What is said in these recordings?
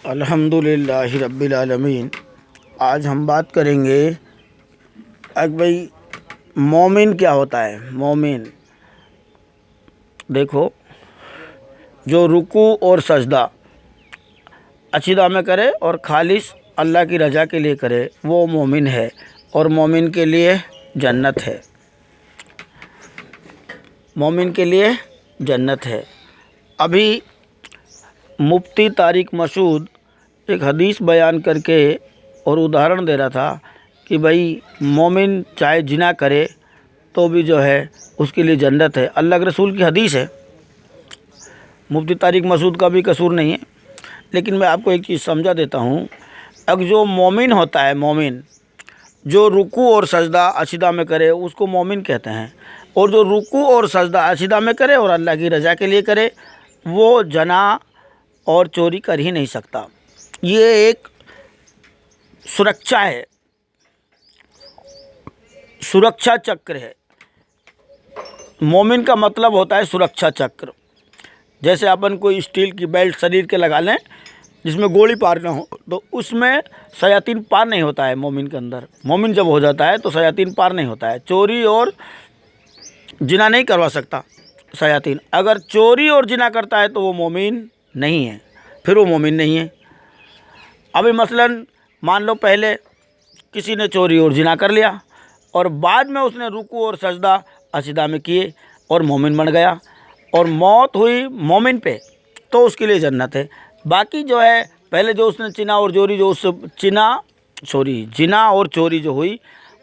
الحمدللہ رب العالمین۔ آج ہم بات کریں گے بھائی مومن کیا ہوتا ہے۔ مومن دیکھو، جو رکوع اور سجدہ اچھی دعا میں کرے اور خالص اللہ کی رضا کے لیے کرے وہ مومن ہے، اور مومن کے لیے جنت ہے۔ مومن کے لیے جنت ہے۔ ابھی مفتی طارق مسعود ایک حدیث بیان کر کے اور ادھارن دے رہا تھا کہ بھائی مومن چاہے زنا کرے تو بھی جو ہے اس کے لیے جنت ہے۔ اللہ کے رسول کی حدیث ہے، مفتی طارق مسعود کا بھی قصور نہیں ہے۔ لیکن میں آپ کو ایک چیز سمجھا دیتا ہوں، اگر جو مومن ہوتا ہے، مومن جو رکوع اور سجدہ عشیدہ میں کرے اس کو مومن کہتے ہیں، اور جو رکوع اور سجدہ عشیدہ میں کرے اور اللہ کی رضا کے لیے کرے وہ زنا اور چوری کر ہی نہیں سکتا۔ یہ ایک سرکشا ہے، سرکشا چکر ہے۔ مومن کا مطلب ہوتا ہے سرکشا چکر۔ جیسے اپن کوئی اسٹیل کی بیلٹ شریر کے لگا لیں جس میں گولی پار نہ ہو، تو اس میں شیاطین پار نہیں ہوتا ہے مومن کے اندر۔ مومن جب ہو جاتا ہے تو شیاطین پار نہیں ہوتا ہے۔ چوری اور زنا نہیں کروا سکتا شیاطین۔ اگر چوری اور زنا کرتا ہے تو وہ مومن نہیں ہے، پھر وہ مومن نہیں ہے۔ ابھی مثلاً مان لو پہلے کسی نے چوری اور زنا کر لیا اور بعد میں اس نے رکوع اور سجدہ عشیدہ میں کیے اور مومن بن گیا اور موت ہوئی مومن پہ، تو اس کے لیے جنت ہے۔ باقی جو ہے پہلے جو اس نے زنا اور چوری جو ہوئی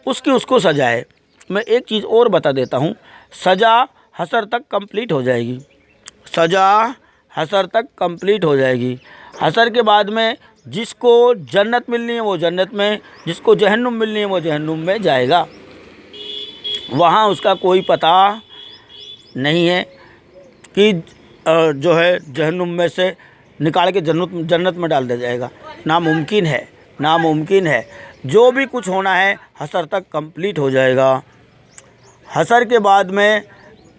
اس کو سزا ہے۔ میں ایک چیز اور بتا دیتا ہوں، سزا حشر تک کمپلیٹ ہو جائے گی۔ سزا حشر تک کمپلیٹ ہو جائے گی۔ حشر کے بعد میں جس کو جنت ملنی ہے وہ جنت میں، جس کو جہنم ملنی ہے وہ جہنم میں جائے گا۔ وہاں اس کا کوئی پتہ نہیں ہے کہ جو ہے جہنم میں سے نکال کے جنت میں ڈال دیا جائے گا۔ ناممکن ہے، ناممکن ہے۔ جو بھی کچھ ہونا ہے حشر تک کمپلیٹ ہو جائے گا۔ حشر کے بعد میں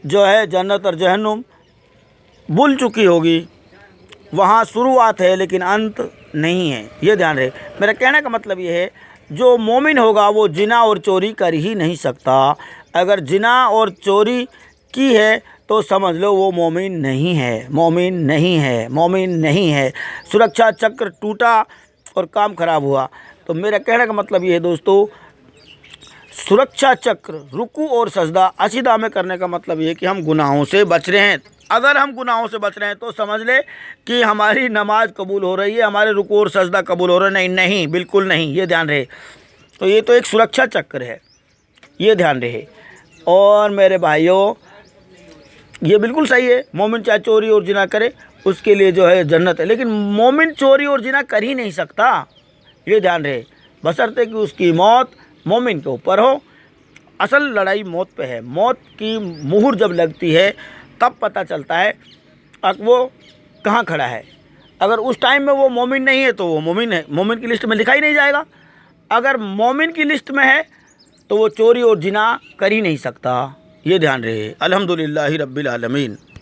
جو ہے جنت اور جہنم بل چکی ہوگی۔ وہاں شروعات ہے لیکن انت نہیں ہے، یہ دھیان رہے۔ میرا کہنے کا مطلب یہ ہے، جو مومن ہوگا وہ زنا اور چوری کر ہی نہیں سکتا۔ اگر زنا اور چوری کی ہے تو سمجھ لو وہ مومن نہیں ہے، مومن نہیں ہے، مومن نہیں ہے۔ سرکشا چکر ٹوٹا اور کام خراب ہوا۔ تو میرا کہنے کا مطلب یہ ہے دوستو، سرکشا چکر رکوع اور سجدہ عشیدہ میں کرنے کا مطلب یہ ہے کہ ہم گناہوں سے بچ رہے ہیں۔ اگر ہم گناہوں سے بچ رہے ہیں تو سمجھ لے کہ ہماری نماز قبول ہو رہی ہے، ہمارے رکوع اور سجدہ قبول ہو رہے ہیں۔ نہیں، بالکل نہیں، یہ دھیان رہے۔ تو یہ تو ایک سرکشا چکر ہے، یہ دھیان رہے۔ اور میرے بھائیوں، یہ بالکل صحیح ہے، مومن چاہے چوری اور زنا کرے اس کے لیے جو ہے جنت ہے، لیکن مومن چوری اور زنا کر ہی نہیں سکتا، یہ دھیان رہے، بشرطے کہ اس کی موت مومن کے اوپر ہو۔ اصل لڑائی موت پہ ہے۔ موت کی مہر جب لگتی ہے تب پتہ چلتا ہے وہ کہاں کھڑا ہے۔ اگر اس ٹائم میں وہ مومن نہیں ہے تو وہ مومن ہے، مومن کی لسٹ میں لکھا ہی نہیں جائے گا۔ اگر مومن کی لسٹ میں ہے تو وہ چوری اور زنا کر ہی نہیں سکتا، یہ دھیان رہے۔ الحمدللہ رب العالمین۔